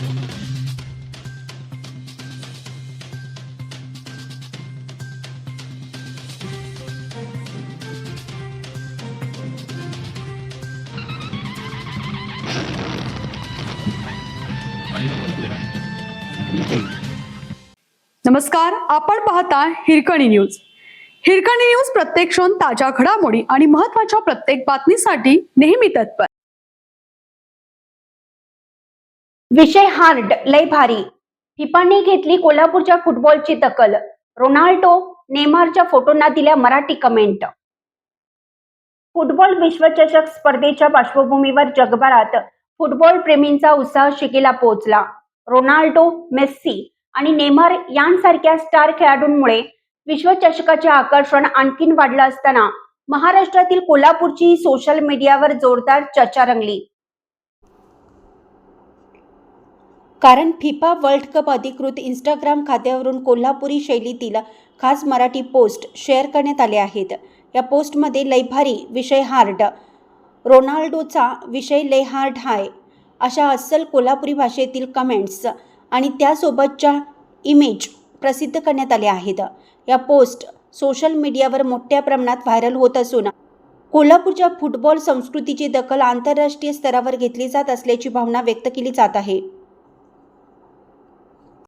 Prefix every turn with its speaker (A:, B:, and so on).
A: नमस्कार, आपण पाहता हिरकणी न्यूज. हिरकणी न्यूज प्रत्येक क्षण ताज्या घडामोडी आणि महत्त्वाच्या प्रत्येक बातमीसाठी नेहमी तत्पर.
B: विषय हार्ड, लय भारी. फिफाने घेतली कोल्हापूरच्या फुटबॉलची दखल. रोनाल्डो, नेमारच्या फोटोंना दिल्या मराठी कमेंट. फुटबॉल विश्वचषक स्पर्धेच्या पार्श्वभूमीवर जगभरात फुटबॉल प्रेमींचा उत्साह शिगेला पोहोचला. रोनाल्डो, मेस्सी आणि नेमार यांसारख्या स्टार खेळाडूंमुळे विश्वचषकाचे आकर्षण आणखीन वाढलं असताना महाराष्ट्रातील कोल्हापूरची सोशल मीडियावर जोरदार चर्चा रंगली. कारण फिफा वर्ल्ड कप अधिकृत इंस्टाग्राम खात्यावरून कोल्हापुरी शैलीतील खास मराठी पोस्ट शेअर करण्यात आले आहेत. या पोस्टमध्ये लय भारी, विषय हार्ड, रोनाल्डोचा विषय लय हार्ड हाय अशा अस्सल कोल्हापुरी भाषेतील कमेंट्स आणि त्यासोबतच्या इमेज प्रसिद्ध करण्यात आल्या आहेत. या पोस्ट सोशल मीडियावर मोठ्या प्रमाणात व्हायरल होत असून कोल्हापूरच्या फुटबॉल संस्कृतीची दखल आंतरराष्ट्रीय स्तरावर घेतली जात असल्याची भावना व्यक्त केली जात आहे.